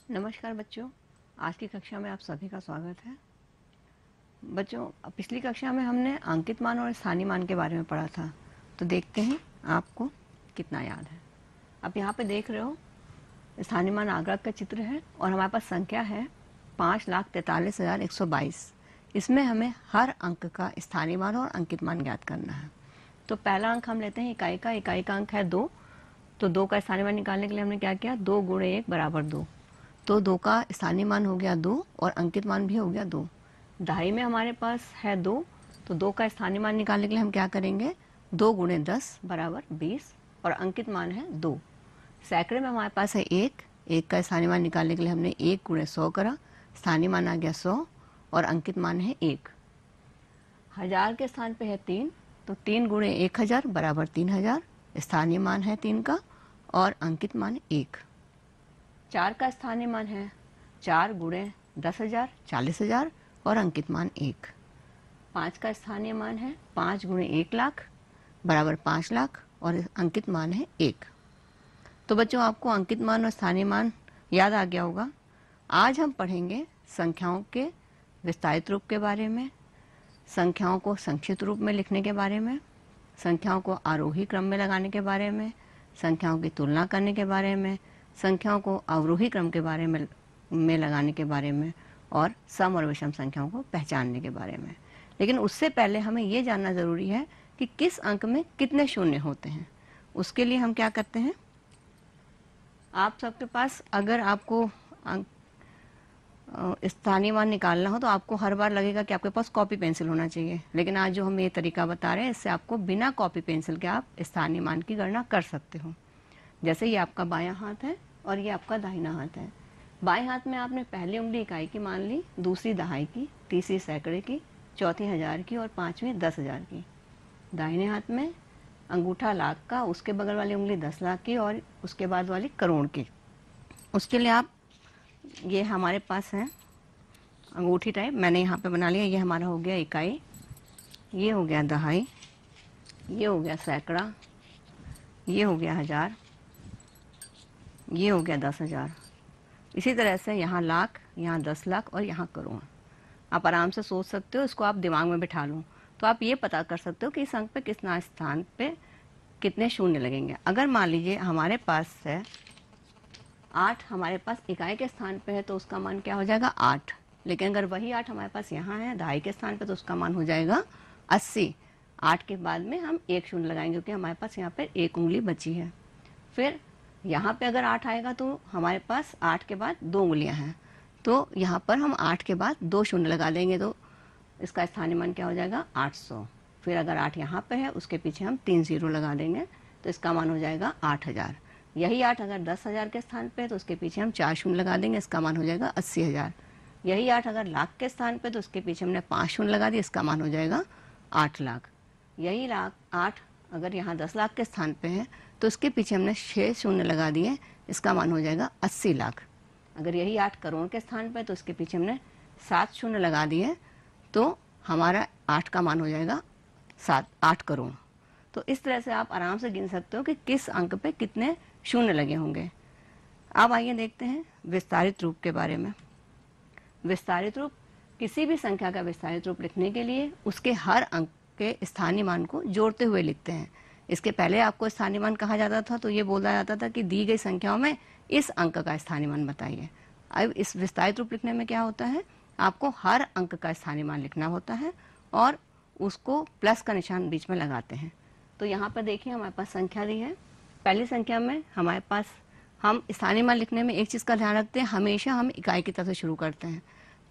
नमस्कार बच्चों, आज की कक्षा में आप सभी का स्वागत है। बच्चों, पिछली कक्षा में हमने अंकित मान और स्थानीय मान के बारे में पढ़ा था, तो देखते हैं आपको कितना याद है। अब यहाँ पे देख रहे हो स्थानीय मान आगरा का चित्र है और हमारे पास संख्या है 5,43,122। इसमें हमें हर अंक का स्थानीय मान और अंकित मान ज्ञात करना है। तो पहला अंक हम लेते हैं इकाई का अंक है 2। तो 2 का स्थानीय मान निकालने के लिए हमने क्या किया, 2 गुणे 1 बराबर 2। तो 2 का स्थानीय मान हो गया 2 और अंकित मान भी हो गया 2। दहाई में हमारे पास है 2, तो 2 का स्थानीय मान निकालने के लिए हम क्या करेंगे, 2 गुणे 10 बराबर 20 और अंकित मान है 2। सैकड़े में हमारे पास है 1 का स्थानीय मान निकालने के लिए हमने 1 गुणे 100 करा, स्थानीय मान आ गया 100 और अंकित मान है 1। हजार के स्थान पे है 3, तो 3 गुणे 1000 बराबर 3000, स्थानीय मान है 3 का और अंकित मान 1। 4 का स्थानीय मान है 4 गुणे 10,000 40,000 और अंकित मान 1। 5 का स्थानीय मान है 5 गुणे 1 लाख बराबर 5 लाख और अंकित मान है 1। तो बच्चों, आपको अंकित मान और स्थानीय मान याद आ गया होगा। आज हम पढ़ेंगे संख्याओं के विस्तारित रूप के बारे में, संख्याओं को संक्षिप्त रूप में लिखने के बारे में, संख्याओं को आरोही क्रम में लगाने के बारे में, संख्याओं की तुलना करने के बारे में, संख्याओं को अवरोही क्रम के बारे में लगाने के बारे में और सम और विषम संख्याओं को पहचानने के बारे में। लेकिन उससे पहले हमें ये जानना ज़रूरी है कि किस अंक में कितने शून्य होते हैं। उसके लिए हम क्या करते हैं, आप सबके पास अगर आपको स्थानीय मान निकालना हो तो आपको हर बार लगेगा कि आपके पास कॉपी पेंसिल होना चाहिए। लेकिन आज जो हम ये तरीका बता रहे हैं, इससे आपको बिना कॉपी पेंसिल के आप स्थानीय मान की गणना कर सकते हो। जैसे ये आपका बायां हाथ है और ये आपका दाहिना हाथ है। बाएं हाथ में आपने पहली उंगली इकाई की मान ली, दूसरी दहाई की, तीसरी सैकड़े की, चौथी हजार की और पांचवी 10,000 की। दाहिने हाथ में अंगूठा लाख का, उसके बगल वाली उंगली 10 लाख की और उसके बाद वाली करोड़ की। उसके लिए आप, ये हमारे पास है अंगूठी टाइप, मैंने यहाँ पे बना लिया। ये हमारा हो गया इकाई, ये हो गया दहाई, ये हो गया सैकड़ा, ये हो गया हजार, ये हो गया 10,000। इसी तरह से यहाँ लाख, यहाँ 10 लाख और यहाँ करोड़। आप आराम से सोच सकते हो, इसको आप दिमाग में बिठा लो तो आप ये पता कर सकते हो कि इस अंक पे कितना स्थान पे कितने शून्य लगेंगे। अगर मान लीजिए हमारे पास है 8, हमारे पास इकाई के स्थान पे है तो उसका मान क्या हो जाएगा 8। लेकिन अगर वही 8 हमारे पास यहाँ है दहाई के स्थान पे तो उसका मान हो जाएगा 80। 8 के बाद में हम 1 शून्य लगाएंगे क्योंकि हमारे पास यहाँ पे 1 उंगली बची है। फिर यहाँ पे अगर 8 आएगा तो हमारे पास 8 के बाद 2 उंगलियाँ हैं, तो यहाँ पर हम 8 के बाद 2 शून्य लगा देंगे तो इसका स्थानीय मान क्या हो जाएगा 800। फिर अगर 8 यहाँ पे है उसके पीछे हम 3 0 लगा देंगे तो इसका मान हो जाएगा 8,000। यही 8 अगर 10,000 के स्थान पे है तो उसके पीछे हम 4 शून्य लगा देंगे, इसका मान हो जाएगा 80,000। यही 8 अगर लाख के स्थान पे तो उसके पीछे हमने 5 शून्य लगा दिए, इसका मान हो जाएगा 8 लाख। यही 8 अगर यहाँ 10 लाख के स्थान पे है तो उसके पीछे हमने 6 शून्य लगा दिए, इसका मान हो जाएगा 80 लाख। अगर यही 8 करोड़ के स्थान पे तो उसके पीछे हमने 7 शून्य लगा दिए तो हमारा 8 का मान हो जाएगा 8 करोड़। तो इस तरह से आप आराम से गिन सकते हो कि किस अंक पे कितने शून्य लगे होंगे। अब आइए देखते हैं विस्तारित रूप के बारे में। विस्तारित रूप, किसी भी संख्या का विस्तारित रूप लिखने के लिए उसके हर अंक के स्थानीय मान को जोड़ते हुए लिखते हैं। इसके पहले आपको स्थानीय मान कहा जाता था तो ये बोला जाता था कि दी गई संख्याओं में इस अंक का स्थानीय मान बताइए। अब इस विस्तारित रूप लिखने में क्या होता है, आपको हर अंक का स्थानीय मान लिखना होता है और उसको प्लस का निशान बीच में लगाते हैं। तो यहाँ पर देखिए हमारे पास संख्या दी है। पहली संख्या में हमारे पास हम स्थानीय मान लिखने में एक चीज़ का ध्यान रखते हैं, हमेशा हम इकाई की तरफ से शुरू करते हैं।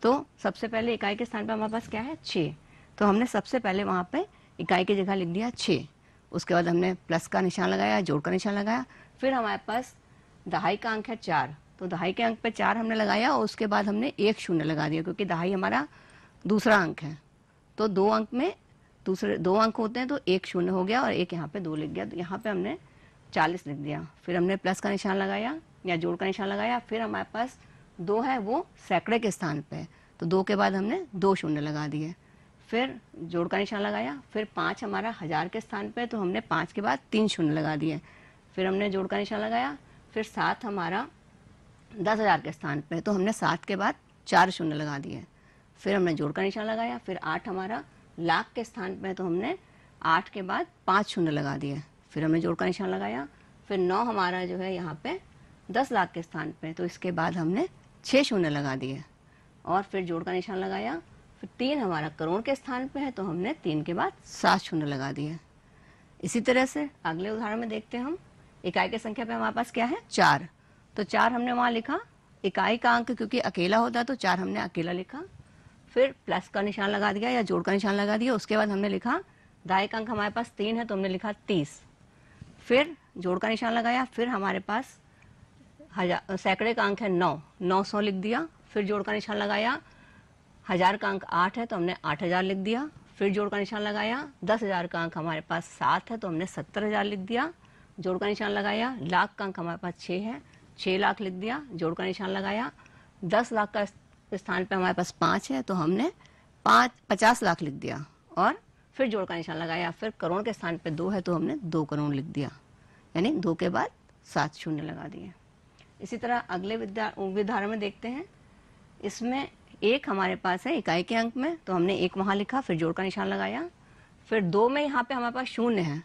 तो सबसे पहले इकाई के स्थान पर हमारे पास क्या है 6, तो हमने सबसे पहले वहाँ पे इकाई की जगह लिख दिया 6। उसके बाद हमने प्लस का निशान लगाया, जोड़ का निशान लगाया। फिर हमारे पास दहाई का अंक है 4, तो दहाई के अंक पे 4 हमने लगाया और उसके बाद हमने 1 शून्य लगा दिया क्योंकि दहाई हमारा दूसरा अंक है। तो 2 अंक में दूसरे 2 अंक होते हैं तो 1 शून्य हो गया और 1 यहाँ पे 2 लिख गया, तो यहाँ पे हमने 40 लिख दिया। फिर हमने प्लस का निशान लगाया या जोड़ का निशान लगाया। फिर हमारे पास 2 है वो सैकड़े के स्थान पे, तो 2 के बाद हमने 2 शून्य लगा दिए। फिर जोड़ का निशान लगाया। फिर 5 हमारा हजार के स्थान पे, तो हमने 5 के बाद 3 शून्य लगा दिए। फिर हमने जोड़ का निशान लगाया। फिर 7 हमारा 10,000 के स्थान पे तो हमने 7 के बाद 4 शून्य लगा दिए, फिर हमने जोड़ का निशान लगाया। फिर 8 हमारा लाख के स्थान पे तो हमने 8 के बाद 5 शून्य लगा दिए, फिर हमने जोड़ का निशान लगाया। फिर 9 हमारा जो है यहाँ पे 10 लाख के स्थान पे तो इसके बाद हमने 6 शून्य लगा दिए और फिर जोड़ का निशान लगाया। फिर 3 हमारा करोड़ के स्थान पे है तो हमने 3 के बाद 7 शून्य लगा दिए। इसी तरह से अगले उदाहरण में देखते हैं हम। इकाई की संख्या पे हमारे पास क्या है 4, तो 4 हमने वहाँ लिखा। इकाई का अंक क्योंकि अकेला होता है तो 4 हमने अकेला लिखा। फिर प्लस का निशान लगा दिया या जोड़ का निशान लगा दिया। उसके बाद हमने लिखा दाएं का अंक हमारे पास 3 है तो हमने लिखा 30, फिर जोड़ का निशान लगाया। फिर हमारे पास सैकड़े का अंक है 9, 900 लिख दिया। फिर जोड़ का निशान लगाया। 1000 का अंक 8 है तो हमने 8000 लिख दिया। फिर जोड़ का निशान लगाया। 10,000 का अंक हमारे पास 7 है तो हमने 70,000 लिख दिया। जोड़ का निशान लगाया। लाख का अंक हमारे पास 6 है, 6 लाख लिख दिया। जोड़ का निशान लगाया। 10 लाख का स्थान पे हमारे पास 5 है तो हमने 50 लाख लिख दिया और फिर जोड़ का निशान लगाया। फिर करोड़ के स्थान पे 2 है तो हमने 2 करोड़ लिख दिया, यानी 2 के बाद 7 शून्य लगा दिए। इसी तरह अगले उदाहरण में देखते हैं। इसमें 1 हमारे पास है इकाई के अंक में तो हमने 1 वहाँ लिखा, फिर जोड़ का निशान लगाया। फिर 2 में यहाँ पे हमारे पास शून्य है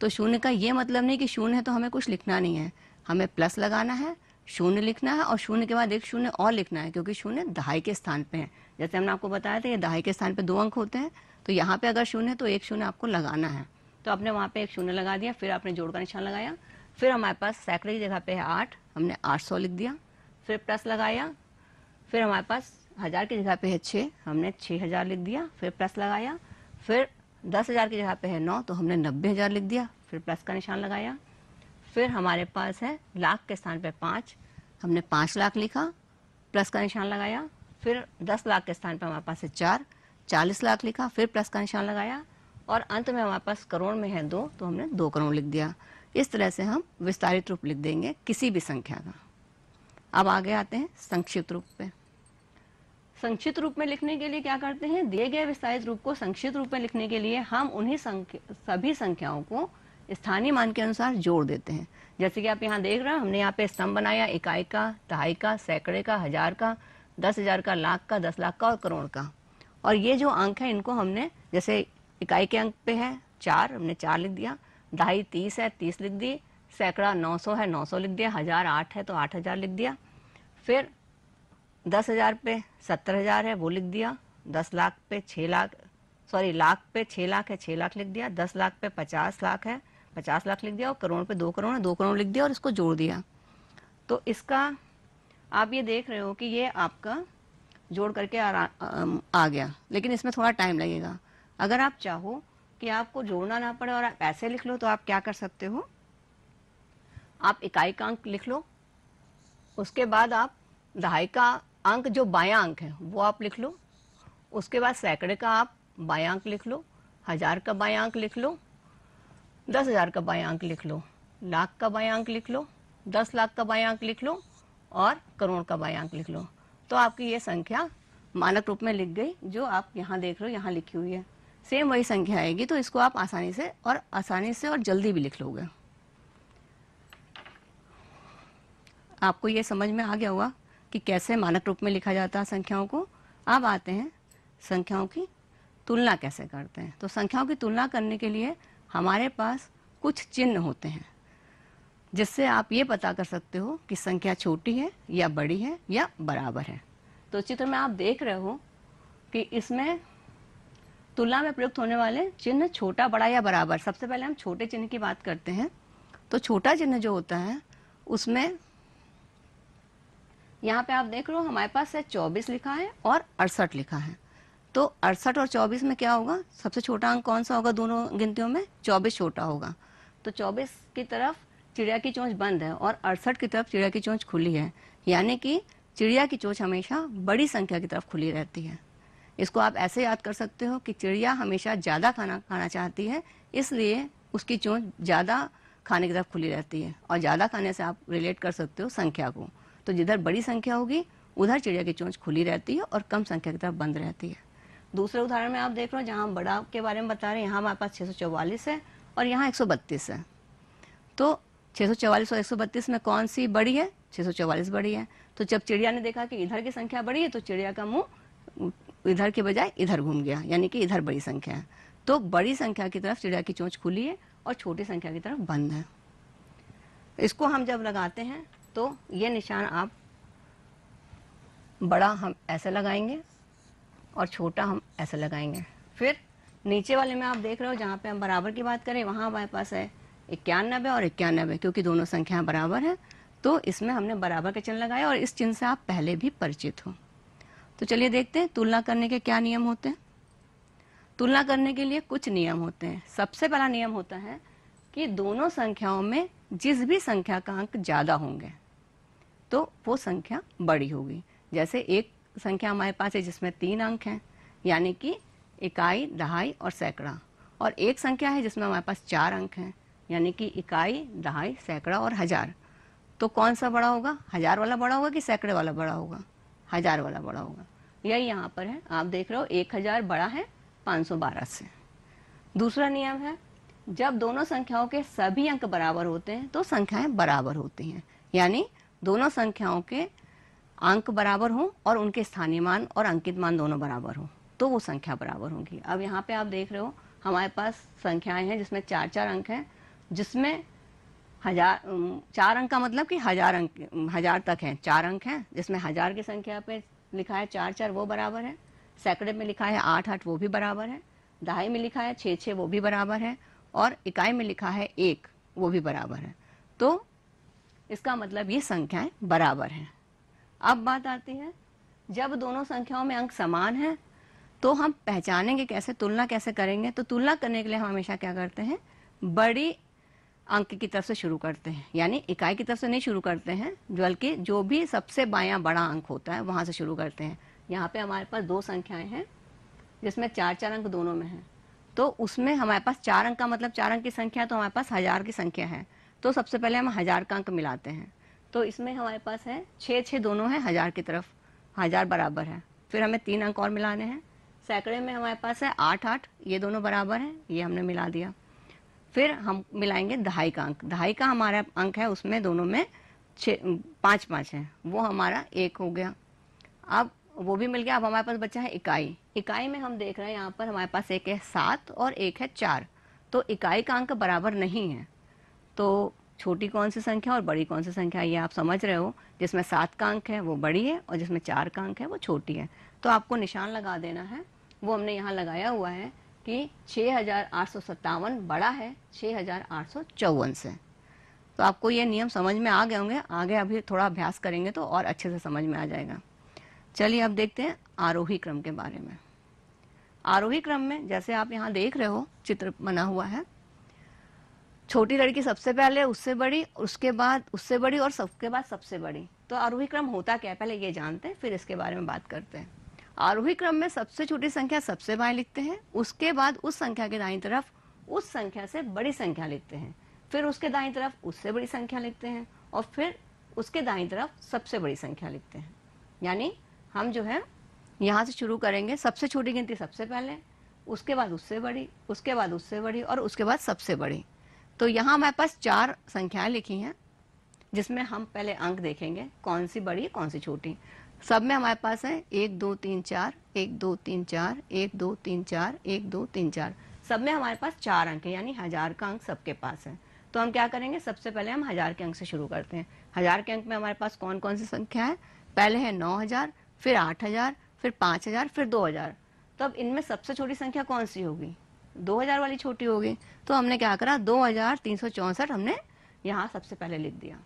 तो शून्य का ये मतलब नहीं कि शून्य है तो हमें कुछ लिखना नहीं है, हमें प्लस लगाना है, शून्य लिखना है और शून्य के बाद एक शून्य और लिखना है क्योंकि शून्य दहाई के स्थान पे है। जैसे हमने आपको बताया था ये दहाई के स्थान पे 2 अंक होते हैं तो यहाँ पे अगर शून्य है तो एक शून्य आपको लगाना है, तो आपने वहाँ पे एक शून्य लगा दिया। फिर आपने जोड़ का निशान लगाया। फिर हमारे पास सैकड़े की जगह पे है 8, हमने 800 लिख दिया। फिर प्लस लगाया। फिर हमारे पास 1000 की जगह पे है 6, हमने 6000 लिख दिया। फिर प्लस लगाया। फिर 10,000 की जगह पे है 9 तो हमने 90,000 लिख दिया। फिर प्लस का निशान लगाया। फिर हमारे पास है लाख के स्थान पे 5, हमने 5 लाख लिखा, प्लस का निशान लगाया। फिर 10 लाख के स्थान पे हमारे पास है 4, 40 लाख लिखा, फिर प्लस का निशान लगाया और अंत में हमारे पास करोड़ में है 2 तो हमने 2 करोड़ लिख दिया। इस तरह से हम विस्तारित रूप लिख देंगे किसी भी संख्या का। अब आगे आते हैं संक्षिप्त रूप पे। संक्षिप्त रूप में लिखने के लिए क्या करते हैं, दिए गए विस्तारित रूप को संक्षिप्त रूप में लिखने के लिए हम उन्हीं सभी संख्याओं को स्थानीय मान के अनुसार जोड़ देते हैं। जैसे कि आप यहाँ देख रहे हैं, हमने यहाँ पे स्तंभ बनाया इकाई का, दहाई का, सैकड़े का, 1000 का, 10,000 का, लाख का, 10 लाख का और करोड़ का। और ये जो अंक है इनको हमने, जैसे इकाई के अंक पे है 4, हमने 4 लिख दिया। दहाई 30 है, 30 लिख दी। सैकड़ा 900 है, 900 लिख दिया। 1000 8 है तो 8000 लिख दिया। फिर 10,000 पे 70,000 है वो लिख दिया। 10 लाख पे 6 लाख, लाख पे 6 लाख है, 6 लाख लिख दिया। 10 लाख पे 50 लाख है, 50 लाख लिख दिया। और करोड़ पे 2 करोड़ है, 2 करोड़ लिख दिया और इसको जोड़ दिया। तो इसका आप ये देख रहे हो कि ये आपका जोड़ करके आ गया, लेकिन इसमें थोड़ा टाइम लगेगा। अगर आप चाहो कि आपको जोड़ना ना पड़े और आप ऐसे लिख लो तो आप क्या कर सकते हो, आप इकाई का अंक लिख लो, उसके बाद आप दहाई का अंक जो बायां अंक है वो आप लिख लो, उसके बाद सैकड़े का आप बायां अंक लिख लो, 1000 का बायां अंक लिख लो, 10,000 का बायां अंक लिख लो, लाख का बायां अंक लिख लो, 10 लाख का बायां अंक लिख लो और करोड़ का बायां अंक लिख लो। तो आपकी ये संख्या मानक रूप में लिख गई जो आप यहाँ देख रहे हो, यहाँ लिखी हुई है। सेम वही संख्या आएगी तो इसको आप आसानी से और जल्दी भी लिख लोगे। आपको ये समझ में आ गया होगा कि कैसे मानक रूप में लिखा जाता है संख्याओं को। अब आते हैं संख्याओं की तुलना कैसे करते हैं। तो संख्याओं की तुलना करने के लिए हमारे पास कुछ चिन्ह होते हैं जिससे आप ये पता कर सकते हो कि संख्या छोटी है या बड़ी है या बराबर है। तो चित्र में आप देख रहे हो कि इसमें तुलना में प्रयुक्त होने वाले चिन्ह छोटा, बड़ा या बराबर। सबसे पहले हम छोटे चिन्ह की बात करते हैं। तो छोटा चिन्ह जो होता है उसमें यहाँ पे आप देख रहे हो हमारे पास है 24 लिखा है और 68 लिखा है। तो 68 और 24 में क्या होगा, सबसे छोटा अंक कौन सा होगा दोनों गिनतियों में, 24 छोटा होगा। तो 24 की तरफ चिड़िया की चोंच बंद है और 68 की तरफ चिड़िया की चोंच खुली है, यानी कि चिड़िया की चोंच हमेशा बड़ी संख्या की तरफ खुली रहती है। इसको आप ऐसे याद कर सकते हो कि चिड़िया हमेशा ज़्यादा खाना चाहती है, इसलिए उसकी चोंच ज़्यादा खाने की तरफ खुली रहती है। और ज़्यादा खाने से आप रिलेट कर सकते हो संख्या को। तो जिधर बड़ी संख्या होगी उधर चिड़िया की चोंच खुली रहती है और कम संख्या की तरफ बंद रहती है। दूसरे उदाहरण में आप देख रहे हो जहाँ हम बड़ा के बारे में बता रहे हैं, यहाँ हमारे पास 644 है और यहाँ 132 है। तो 644 और 132 में कौन सी बड़ी है, 644 बड़ी है। तो जब चिड़िया ने देखा कि इधर की संख्या बड़ी है तो चिड़िया का मुंह इधर के बजाय इधर घूम गया, यानी कि इधर बड़ी संख्या है। तो बड़ी संख्या की तरफ चिड़िया की चोंच खुली है और छोटी संख्या की तरफ बंद है। इसको हम जब लगाते हैं तो ये निशान आप बड़ा हम ऐसे लगाएंगे और छोटा हम ऐसे लगाएंगे। फिर नीचे वाले में आप देख रहे हो जहाँ पे हम बराबर की बात करें वहाँ हमारे पास है 91 और 91, क्योंकि दोनों संख्याएं बराबर हैं तो इसमें हमने बराबर के चिन्ह लगाया और इस चिन्ह से आप पहले भी परिचित हो। तो चलिए देखते हैं तुलना करने के क्या नियम होते हैं। तुलना करने के लिए कुछ नियम होते हैं। सबसे पहला नियम होता है कि दोनों संख्याओं में जिस भी संख्या का अंक ज़्यादा होंगे तो वो संख्या बड़ी होगी। जैसे एक संख्या हमारे पास है जिसमें 3 अंक हैं, यानी कि इकाई, दहाई और सैकड़ा, और एक संख्या है जिसमें हमारे पास 4 अंक हैं, यानी कि इकाई, दहाई, सैकड़ा और हजार। तो कौन सा बड़ा होगा? हजार वाला बड़ा होगा कि सैकड़े वाला बड़ा होगा? हजार वाला बड़ा होगा। यही यहाँ पर है, आप देख रहे हो 1000 बड़ा है 512 से। दूसरा नियम है, जब दोनों संख्याओं के सभी अंक बराबर होते हैं तो संख्याएं बराबर होती हैं, यानी दोनों संख्याओं के अंक बराबर हों और उनके स्थानीय मान और अंकित मान दोनों बराबर हों तो वो संख्या बराबर होगी। अब यहाँ पे आप देख रहे हो हमारे पास संख्याएं हैं जिसमें 4-4 अंक हैं, जिसमें 4 अंक का मतलब कि 1000 तक हैं, 4 अंक हैं, जिसमें 1000 की संख्या पे लिखा है 4-4 वो बराबर है, सैकड़े में लिखा है 8-8 वो भी बराबर है, दहाई में लिखा है 6-6 वो भी बराबर है, और इकाई में लिखा है 1 वो भी बराबर है। तो इसका मतलब ये संख्याएं बराबर हैं। अब बात आती है, जब दोनों संख्याओं में अंक समान हैं तो हम पहचानेंगे कैसे, तुलना कैसे करेंगे? तो तुलना करने के लिए हम हमेशा क्या करते हैं, बड़ी अंक की तरफ से शुरू करते हैं, यानी इकाई की तरफ से नहीं शुरू करते हैं, बल्कि जो भी सबसे बायां बड़ा अंक होता है वहां से शुरू करते हैं। यहाँ पे हमारे पास 2 संख्याएं हैं जिसमें 4-4 अंक दोनों में हैं, तो उसमें हमारे पास 4 अंक का मतलब 4 अंक की संख्या, तो हमारे पास 1000 की संख्या है, तो सबसे पहले हम 1000 का अंक मिलाते हैं। तो इसमें हमारे पास है 6-6 दोनों है 1000 की तरफ, 1000 बराबर है। फिर हमें 3 अंक और मिलाने हैं। सैकड़े में हमारे पास है 8-8, ये दोनों बराबर हैं, ये हमने मिला दिया। फिर हम मिलाएंगे दहाई का अंक, दहाई का हमारा अंक है उसमें दोनों में 5-5 है, वो हमारा 1 हो गया। अब वो भी मिल गया। अब हमारे पास बचा है इकाई। इकाई में हम देख रहे हैं यहाँ पर हमारे पास एक है 7 और एक है 4, तो इकाई का अंक बराबर नहीं है। तो छोटी कौन सी संख्या और बड़ी कौन सी संख्या, ये आप समझ रहे हो। जिसमें 7 का अंक है वो बड़ी है और जिसमें 4 का अंक है वो छोटी है। तो आपको निशान लगा देना है, वो हमने यहाँ लगाया हुआ है कि 6857 बड़ा है 6854 से। तो आपको ये नियम समझ में आ गए होंगे, आगे अभी थोड़ा अभ्यास करेंगे तो और अच्छे से समझ में आ जाएगा। चलिए अब देखते हैं आरोही क्रम के बारे में। आरोही क्रम में जैसे आप यहाँ देख रहे हो चित्र बना हुआ है, छोटी लड़की सबसे पहले, उससे बड़ी, उसके बाद उससे बड़ी और सबके बाद सबसे बड़ी। तो आरोही क्रम होता क्या है पहले ये जानते हैं, फिर इसके बारे में बात करते हैं। आरोही क्रम में सबसे छोटी संख्या सबसे बाएं लिखते हैं, उसके बाद उस संख्या के दाईं तरफ उस संख्या से बड़ी संख्या लिखते हैं, फिर उसके दाईं तरफ उससे बड़ी संख्या लिखते हैं, और फिर उसके दाईं तरफ सबसे बड़ी संख्या लिखते हैं। यानी हम जो है यहाँ से शुरू करेंगे, सबसे छोटी गिनती सबसे पहले, उसके बाद उससे बड़ी, उसके बाद उससे बड़ी और उसके बाद सबसे बड़ी। तो यहाँ हमारे पास 4 संख्याएं लिखी हैं जिसमें हम पहले अंक देखेंगे कौन सी बड़ी कौन सी छोटी। सब में हमारे पास है 1 2 3 4, 1 2 3 4, 1 2 3 4, 1 2 3 4। सब में हमारे पास 4 अंक है, यानी 1000 का अंक सबके पास है। तो हम क्या करेंगे, सबसे पहले हम 1000 के अंक से शुरू करते हैं। 1000 के अंक में हमारे पास कौन कौन सी संख्या है, पहले है 9000, फिर 8000, फिर 5000, फिर 2000। तो अब इनमें सबसे छोटी संख्या कौन सी होगी, 2000 वाली छोटी होगी। तो हमने क्या करा, 2364 हमने यहाँ सबसे पहले लिख दिया।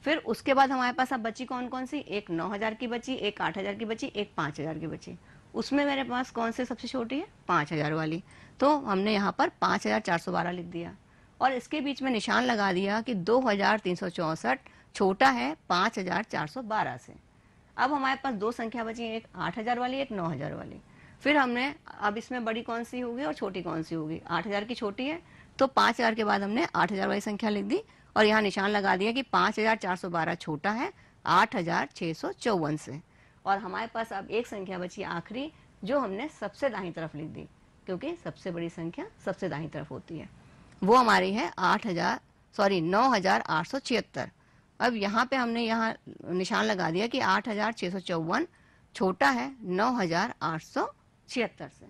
फिर उसके बाद हमारे पास अब बची कौन कौन सी, एक 9000 की बची, एक 8000 की बची, एक 5000 की बची। उसमें मेरे पास कौन से सबसे छोटी है, 5000 वाली। तो हमने यहाँ पर 5412 लिख दिया और इसके बीच में निशान लगा दिया कि 2364 छोटा है 5412 से। अब हमारे पास 2 संख्या बची, एक 8000 वाली, एक 9000 वाली। फिर हमने अब इसमें बड़ी कौन सी होगी और छोटी कौन सी होगी, 8000 की छोटी है, तो 5000 के बाद हमने 8000 वाली संख्या लिख दी और यहाँ निशान लगा दिया कि 5412 छोटा है 8654 से। और हमारे पास अब एक संख्या बची आखिरी, जो हमने सबसे दाईं तरफ लिख दी, क्योंकि सबसे बड़ी संख्या सबसे दाईं तरफ होती है। वो हमारी है 9876। अब यहाँ पे हमने यहाँ निशान लगा दिया कि 8,654 छोटा है 9,876 से।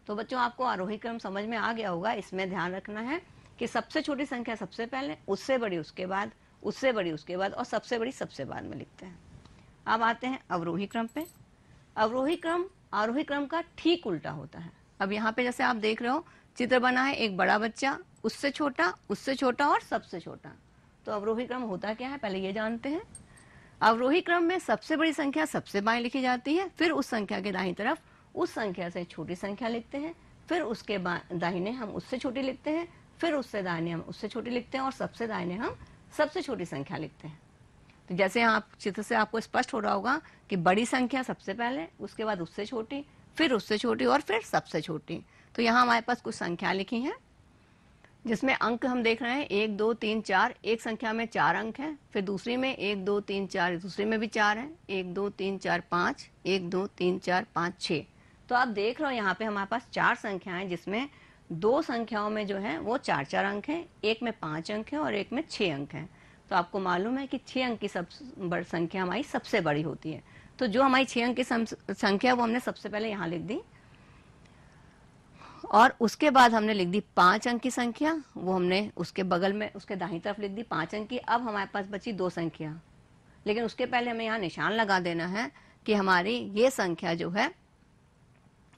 तो बच्चों आपको आरोही क्रम समझ में आ गया होगा। इसमें ध्यान रखना है कि सबसे छोटी संख्या सबसे पहले, उससे बड़ी उसके बाद, उससे बड़ी उसके बाद और सबसे बड़ी सबसे बाद में लिखते हैं। अब आते हैं अवरोही क्रम पे। अवरोही क्रम आरोही क्रम का ठीक उल्टा होता है। अब यहाँ पे जैसे आप देख रहे हो चित्र बना है, एक बड़ा बच्चा, उससे छोटा और सबसे छोटा। तो अवरोही क्रम होता क्या है पहले ये जानते हैं। अवरोही क्रम में सबसे बड़ी संख्या सबसे बाएं लिखी जाती है, फिर उस संख्या के दाहिनी तरफ उस संख्या से छोटी संख्या लिखते हैं, फिर उसके दाहिने हम उससे छोटी लिखते हैं, फिर उससे दाहिने हम उससे छोटी लिखते हैं और सबसे दाहिने हम सबसे छोटी संख्या लिखते हैं। तो जैसे आप चित्र से आपको स्पष्ट हो रहा होगा कि बड़ी संख्या सबसे पहले, उसके बाद उससे छोटी, फिर उससे छोटी और फिर सबसे छोटी। तो यहाँ हमारे पास कुछ संख्या लिखी हैं जिसमें अंक हम देख रहे हैं 1 2 3 4। एक संख्या में 4 अंक हैं, फिर दूसरी में 1 2 3 4, दूसरी में भी 4 हैं, 1 2 3 4 5, 1 2 3 4 5 6। तो आप देख रहे हो यहाँ पे हमारे पास 4 संख्याएं जिसमें 2 संख्याओं में जो है वो 4-4 अंक हैं, एक में 5 अंक है और एक में 6 अंक हैं। तो आपको मालूम है कि 6 अंक की बड़ी संख्या हमारी सबसे बड़ी होती है। तो जो हमारी 6 अंक की संख्या वो हमने सबसे पहले यहाँ लिख दी और उसके बाद हमने लिख दी 5 अंक की संख्या, वो हमने उसके बगल में उसके दाहिनी तरफ लिख दी 5 अंक की। अब हमारे पास बची 2 संख्या, लेकिन उसके पहले हमें यहाँ निशान लगा देना है कि हमारी ये संख्या जो है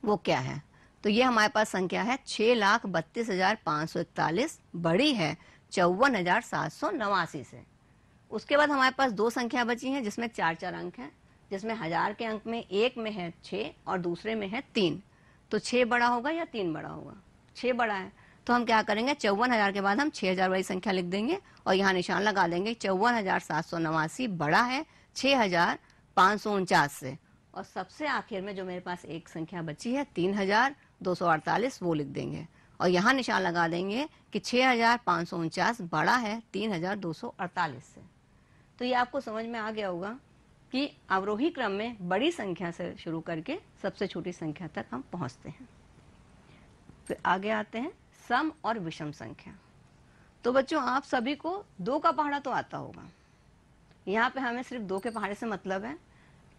वो क्या है। तो ये हमारे पास संख्या है 6,32,541, बड़ी है 54,789 से। उसके बाद हमारे पास 2 संख्या बची हैं जिसमें 4-4 अंक हैं, जिसमें 1000 के अंक में एक में है 6 और दूसरे में है 3। तो 6 बड़ा होगा या 3 बड़ा होगा? 6 बड़ा है। तो हम क्या करेंगे 54,000 के बाद हम 6,000 वाली संख्या लिख देंगे और यहाँ निशान लगा देंगे 54,789 बड़ा है 6,549 से। और सबसे आखिर में जो मेरे पास एक संख्या बची है 3,248, वो लिख देंगे और यहाँ निशान लगा देंगे कि 6,549 बड़ा है 3,248 से। तो ये आपको समझ में आ गया होगा कि अवरोही क्रम में बड़ी संख्या से शुरू करके सबसे छोटी संख्या तक हम पहुंचते हैं। फिर आगे आते हैं सम और विषम संख्या। तो बच्चों आप सभी को 2 का पहाड़ा तो आता होगा। यहाँ पे हमें सिर्फ 2 के पहाड़े से मतलब है,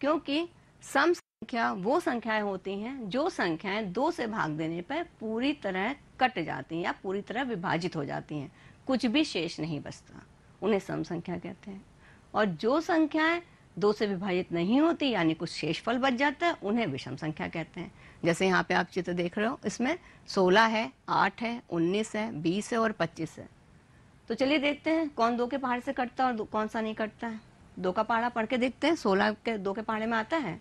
क्योंकि सम संख्या वो संख्याएं होती हैं जो संख्याएं 2 से भाग देने पर पूरी तरह कट जाती हैं या पूरी तरह विभाजित हो जाती हैं, कुछ भी शेष नहीं बचता, उन्हें सम संख्या कहते हैं। और जो संख्याएं 2 से विभाजित नहीं होती यानी कुछ शेषफल बच जाता है, उन्हें विषम संख्या कहते हैं। जैसे यहाँ पे आप चित्र देख रहे हो, इसमें 16 है, 8 है, 19 है, 20 है और 25 है। तो चलिए देखते हैं कौन 2 के पहाड़े से कटता है और कौन सा नहीं कटता है। 2 का पहाड़ा पढ़ के देखते हैं। 16 के 2 के पहाड़े में आता है,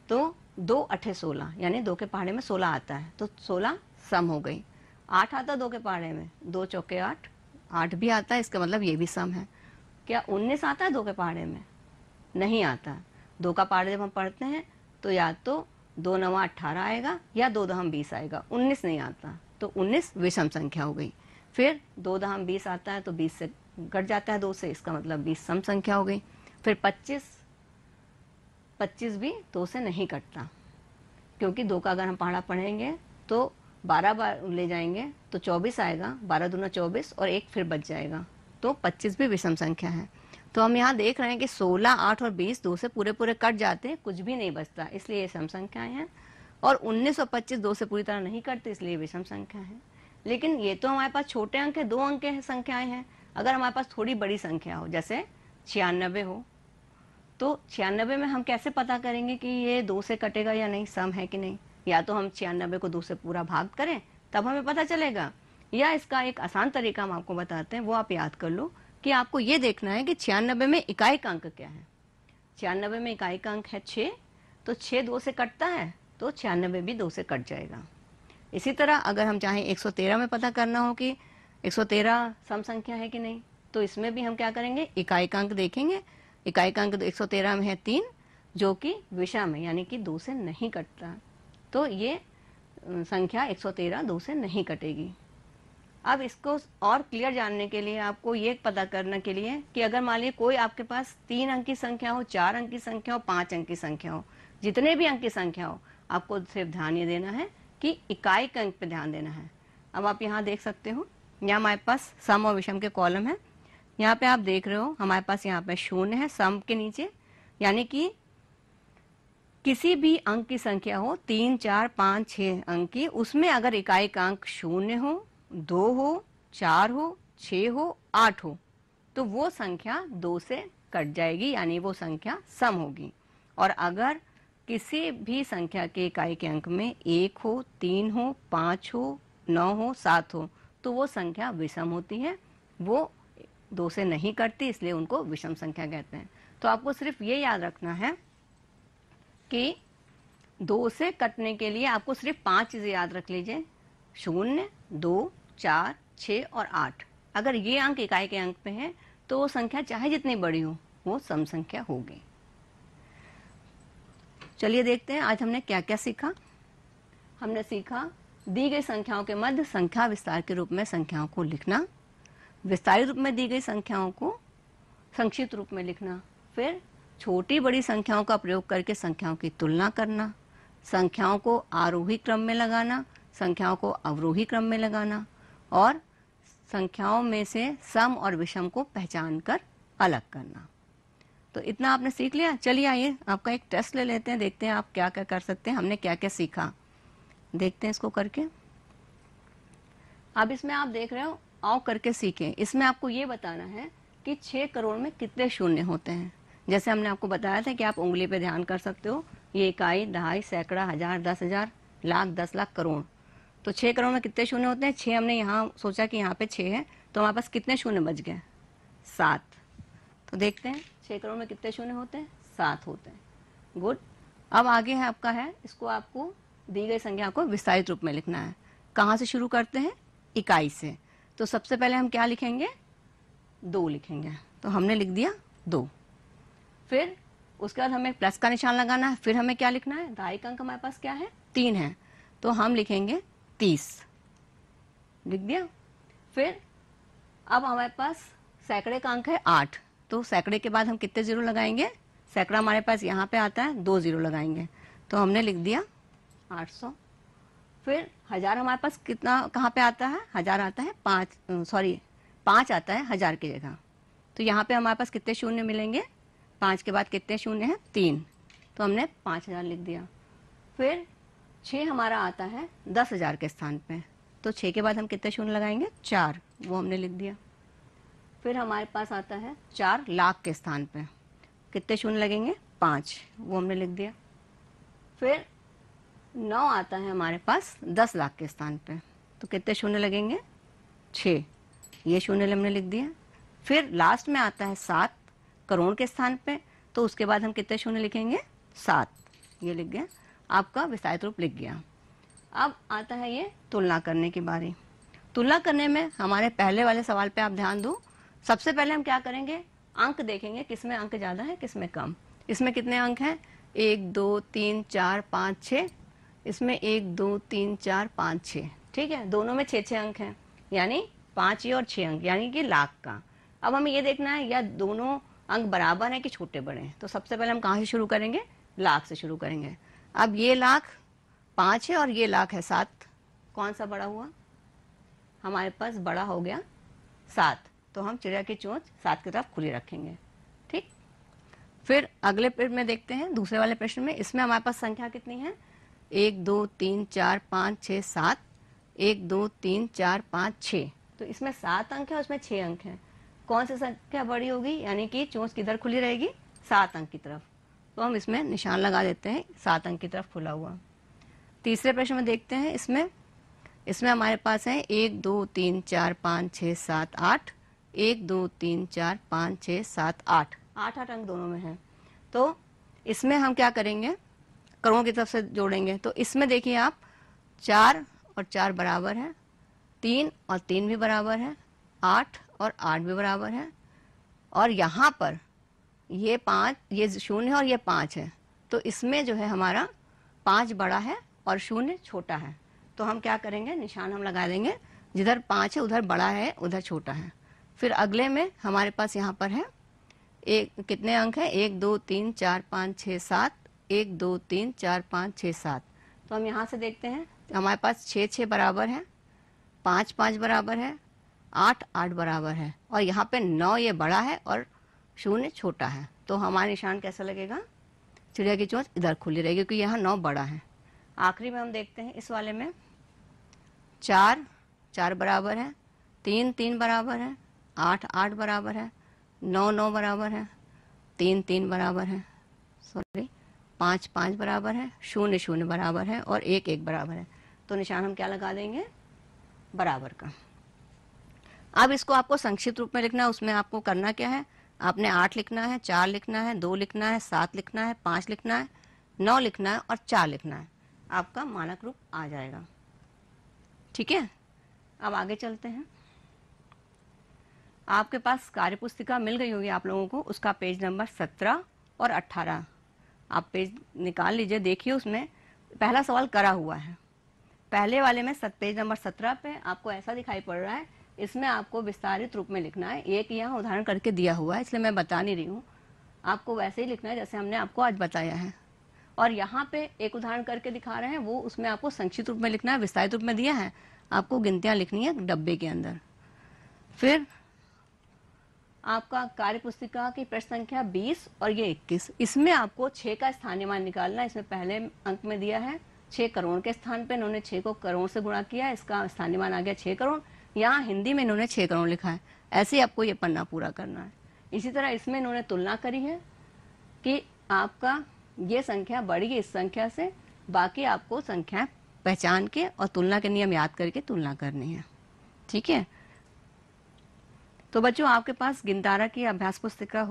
तो 2 8 16 यानी 2 के पहाड़े में 16 आता है, तो 16 सम हो गई। 8 आता 2 के पहाड़े में, 2 चौके 8, 8 भी आता है, इसका मतलब ये भी सम है। क्या 19 आता है 2 के पहाड़े में? नहीं आता। 2 का पहाड़ा जब हम पढ़ते हैं तो या तो 2 9 18 आएगा या 2 दहम 20 आएगा, 19 नहीं आता, तो 19 विषम संख्या हो गई। फिर 2 दहम 20 आता है तो 20 से कट जाता है 2 से, इसका मतलब 20 सम संख्या हो गई। फिर 25 भी 2 से नहीं कटता, क्योंकि 2 का अगर हम पहाड़ा पढ़ेंगे तो 12 बार ले जाएंगे तो 24 आएगा, 12 दूना 24 और 1 फिर बच जाएगा, तो 25 भी विषम संख्या है। तो हम यहाँ देख रहे हैं कि 16, 8 और 20 2 से पूरे पूरे कट जाते हैं, कुछ भी नहीं बचता, इसलिए ये सम संख्याएं हैं। और 19 और 25 2 से पूरी तरह नहीं कटते, इसलिए विषम संख्या है। लेकिन ये तो हमारे पास छोटे अंक है, 2 अंक के संख्याएं हैं। अगर हमारे पास थोड़ी बड़ी संख्या हो, जैसे 96 हो, तो 96 में हम कैसे पता करेंगे कि ये 2 से कटेगा या नहीं, सम है कि नहीं? या तो हम 96 को 2 से पूरा भाग करें तब हमें पता चलेगा, या इसका एक आसान तरीका हम आपको बताते हैं, वो आप याद कर लो कि आपको ये देखना है कि 96 में इकाई का अंक क्या है। 96 में इकाई का अंक है 6, तो 6 2 से कटता है तो 96 भी 2 से कट जाएगा। इसी तरह अगर हम चाहें 113 में पता करना हो कि 113 सम संख्या है कि नहीं, तो इसमें भी हम क्या करेंगे, इकाई का अंक देखेंगे। इकाई का अंक 113 में है 3, जो कि विषम है यानी कि 2 से नहीं कटता, तो ये संख्या 113 2 से नहीं कटेगी। अब इसको और क्लियर जानने के लिए आपको ये पता करने के लिए कि अगर मान लीजिए कोई आपके पास 3 अंक की संख्या हो, 4 अंक की संख्या हो, 5 अंक की संख्या हो, जितने भी अंक की संख्या हो, आपको सिर्फ ध्यान ये देना है कि इकाई के अंक पे ध्यान देना है। अब आप यहाँ देख सकते हो, यहाँ हमारे पास सम और विषम के कॉलम है। यहाँ पे आप देख रहे हो हमारे पास यहाँ पे शून्य है सम के नीचे, यानी कि किसी भी अंक की संख्या हो 3, 4, 5, 6 अंक की, उसमें अगर इकाई का अंक 0 हो, 2 हो, 4 हो, 6 हो, 8 हो, तो वो संख्या 2 से कट जाएगी, यानी वो संख्या सम होगी। और अगर किसी भी संख्या के इकाई के अंक में 1 हो, 3 हो, 5 हो, 9 हो, 7 हो, तो वो संख्या विषम होती है, वो 2 से नहीं कटती, इसलिए उनको विषम संख्या कहते हैं। तो आपको सिर्फ ये याद रखना है कि 2 से कटने के लिए आपको सिर्फ 5 चीजें याद रख लीजिए, 0, 2, 4, 6 और 8। अगर ये अंक इकाई के अंक पे है तो वो संख्या चाहे जितनी बड़ी हो वो सम संख्या होगी। चलिए देखते हैं आज हमने क्या क्या सीखा। हमने सीखा दी गई संख्याओं के मध्य संख्या विस्तार के रूप में संख्याओं को लिखना, विस्तारित रूप में दी गई संख्याओं को संक्षिप्त रूप में लिखना, फिर छोटी बड़ी संख्याओं का प्रयोग करके संख्याओं की तुलना करना, संख्याओं को आरोही क्रम में लगाना, संख्याओं को अवरोही क्रम में लगाना, और संख्याओं में से सम और विषम को पहचान कर अलग करना। तो इतना आपने सीख लिया। चलिए आइए आपका एक टेस्ट ले लेते हैं, देखते हैं आप क्या क्या कर सकते हैं, हमने क्या क्या सीखा, देखते हैं इसको करके। अब इसमें आप देख रहे हो आओ करके सीखें। इसमें आपको ये बताना है कि 6 करोड़ में कितने शून्य होते हैं। जैसे हमने आपको बताया था कि आप उंगली पे ध्यान कर सकते हो, ये इकाई, दहाई, सैकड़ा, हजार, 10,000, लाख, 10 लाख, करोड़। तो 6 करोड़ में कितने शून्य होते हैं? 6 हमने यहाँ सोचा कि यहाँ पे 6 है, तो हमारे पास कितने शून्य बच गए? 7। तो देखते हैं 6 करोड़ में कितने शून्य होते हैं? 7 होते हैं। गुड। अब आगे है आपका है, इसको आपको दी गई संख्या को विस्तारित रूप में लिखना है। कहाँ से शुरू करते हैं? इकाई से। तो सबसे पहले हम क्या लिखेंगे? 2 लिखेंगे। तो हमने लिख दिया 2। फिर उसके बाद हमें प्लस का निशान लगाना है। फिर हमें क्या लिखना है? दहाई का अंक हमारे पास क्या है? 3 है, तो हम लिखेंगे 30। लिख दिया। फिर अब हमारे पास सैकड़े का अंक है 8, तो सैकड़े के बाद हम कितने जीरो लगाएंगे? सैकड़ा हमारे पास यहाँ पे आता है, 2 जीरो लगाएंगे, तो हमने लिख दिया 800। फिर हजार हमारे पास कितना कहाँ पे आता है? हजार आता है 5 आता है हजार की जगह, तो यहाँ पे हमारे पास कितने शून्य मिलेंगे? 5 के बाद कितने शून्य हैं? 3, तो हमने 5000 लिख दिया। फिर 6 हमारा आता है 10,000 के स्थान पे, तो 6 के बाद हम कितने शून्य लगाएंगे? 4, वो हमने लिख दिया। फिर हमारे पास आता है 4 लाख के स्थान पे, कितने शून्य लगेंगे? 5, वो हमने लिख दिया। फिर 9 आता है हमारे पास 10 लाख के स्थान पे, तो कितने शून्य लगेंगे? 6, ये शून्य हमने लिख दिया। फिर लास्ट में आता है 7 करोड़ के स्थान पे, तो उसके बाद हम कितने शून्य लिखेंगे? 7, ये लिख गया। आपका विस्तारित रूप लिख गया। अब आता है ये तुलना करने की बारी। तुलना करने में हमारे पहले वाले सवाल पे आप ध्यान दो। सबसे पहले हम क्या करेंगे? अंक देखेंगे, किसमें अंक ज़्यादा है किसमें कम। इसमें कितने अंक हैं? 1, 2, 3, 4, 5, 6। इसमें 1, 2, 3, 4, 5, 6, ठीक है। दोनों में 6 अंक हैं, यानी 5 और 6 अंक, यानी कि लाख का। अब हमें ये देखना है या दोनों अंक बराबर हैं कि छोटे बड़े हैं। तो सबसे पहले हम कहाँ से शुरू करेंगे? लाख से शुरू करेंगे। अब ये लाख 5 है और ये लाख है 7, कौन सा बड़ा हुआ? हमारे पास बड़ा हो गया 7, तो हम चिड़िया की चोंच 7 की तरफ खुली रखेंगे, ठीक। फिर अगले प्रश्न में देखते हैं, दूसरे वाले प्रश्न में। इसमें हमारे पास संख्या कितनी है? 1, 2, 3, 4, 5, 6, 7। 1, 2, 3, 4, 5, 6, तो इसमें 7 अंक है, उसमें 6 अंक है। कौन सी संख्या बड़ी होगी? यानी कि चोंच किधर खुली रहेगी? 7 अंक की तरफ। तो हम इसमें निशान लगा देते हैं 7 अंक की तरफ खुला हुआ। तीसरे प्रश्न में देखते हैं। इसमें हमारे पास है 1, 2, 3, 4, 5, 6, 7, 8। 1, 2, 3, 4, 5, 6, 7, 8, 8 अंक दोनों में है। तो इसमें हम क्या करेंगे? करोड़ों की तरफ से जोड़ेंगे। तो इसमें देखिए आप 4 और 4 बराबर है, 3 और 3 भी बराबर है, 8 और 8 भी बराबर है, और यहाँ पर ये 5, ये 0 है और ये 5 है, तो इसमें जो है हमारा 5 बड़ा है और 0 छोटा है। तो हम क्या करेंगे? निशान हम लगा देंगे, जिधर 5 है उधर बड़ा है उधर छोटा है। फिर अगले में हमारे पास यहाँ पर है कितने अंक हैं? 1, 2, 3, 4, 5, 6, 7। 1, 2, 3, 4, 5, 6, 7। तो हम यहाँ से देखते हैं हमारे पास 6 बराबर है, 5 बराबर है, 8 8 बराबर है और यहाँ पे 9 ये बड़ा है और 0 छोटा है, तो हमारा निशान कैसा लगेगा? चिड़िया की चोंच इधर खुली रहेगी क्योंकि यहाँ 9 बड़ा है। आखिरी में हम देखते हैं इस वाले में 4 4 बराबर है, 3 3 बराबर है, 8 8 बराबर है, 9 9 बराबर है, 3 3 बराबर है, सॉरी 5 5 बराबर है, 0 0 बराबर है और 1 1 बराबर है। तो निशान हम क्या लगा देंगे? बराबर का। अब इसको आपको संक्षिप्त रूप में लिखना है। उसमें आपको करना क्या है? आपने 8 लिखना है, 4 लिखना है, 2 लिखना है, 7 लिखना है, 5 लिखना है, 9 लिखना है और 4 लिखना है। आपका मानक रूप आ जाएगा। ठीक है, अब आगे चलते हैं। आपके पास कार्यपुस्तिका मिल गई होगी आप लोगों को, उसका पेज नंबर 17 और 18 आप पेज निकाल लीजिए। देखिए उसमें पहला सवाल करा हुआ है। पहले वाले में पेज नंबर 17 पे आपको ऐसा दिखाई पड़ रहा है, इसमें आपको विस्तारित रूप में लिखना है। एक यहाँ उदाहरण करके दिया हुआ है इसलिए मैं बता नहीं रही हूँ, आपको वैसे ही लिखना है जैसे हमने आपको आज बताया है। और यहाँ पे एक उदाहरण करके दिखा रहे हैं, वो उसमें आपको संक्षिप्त रूप में लिखना है, विस्तारित रूप में दिया है, आपको गिनतियाँ लिखनी है डब्बे के अंदर। फिर आपका कार्य पुस्तिका की प्रश्न संख्या 20 और ये 21, इसमें आपको 6 का स्थानीय मान निकालना है। इसमें पहले अंक में दिया है 6 करोड़ के स्थान पे इन्होंने 6 को करोड़ से गुणा किया, इसका स्थानीय मान आ गया 6 करोड़। यहाँ हिंदी में इन्होंने 6 करोड़ लिखा है। ऐसे ही आपको ये पन्ना पूरा करना है। इसी तरह इसमें इन्होंने तुलना करी है कि आपका ये संख्या बड़ी है इस संख्या से, बाकी आपको संख्याएं पहचान के और तुलना के नियम याद करके तुलना करनी है। ठीक है, तो बच्चों आपके पास गिनतारा की अभ्यास पुस्तिका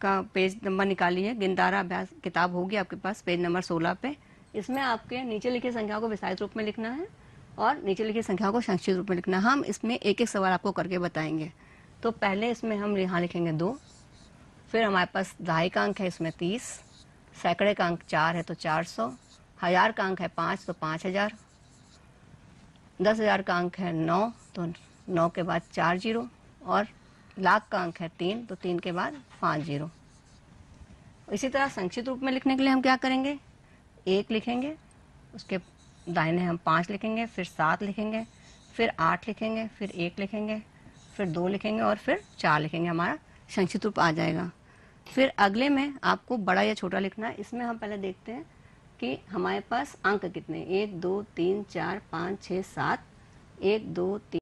का पेज नंबर निकालिए। गिनतारा अभ्यास किताब होगी आपके पास पेज नंबर 16 पे। इसमें आपके नीचे लिखी संख्याओं को विस्तारित रूप में लिखना है और नीचे लिखी संख्याओं को संक्षिप्त रूप में लिखना है। हम इसमें एक एक सवाल आपको करके बताएंगे। तो पहले इसमें हम यहाँ लिखेंगे 2, फिर हमारे पास दहाई का अंक है इसमें 30, सैकड़े का अंक 4 है तो 400, 1000 का अंक है 5 तो 5000, 10,000 का अंक है 9 तो 9 के बाद 4 जीरो, और लाख का अंक है 3 तो 3 के बाद 5 जीरो। इसी तरह संक्षिप्त रूप में लिखने के लिए हम क्या करेंगे? 1 लिखेंगे, उसके दाहिने हम 5 लिखेंगे, फिर 7 लिखेंगे, फिर 8 लिखेंगे, फिर 1 लिखेंगे, फिर 2 लिखेंगे और फिर 4 लिखेंगे। हमारा संक्षिप्त रूप आ जाएगा। फिर अगले में आपको बड़ा या छोटा लिखना है। इसमें हम पहले देखते हैं कि हमारे पास अंक कितने, 1 2 3 4 5 6 7, 1 2 3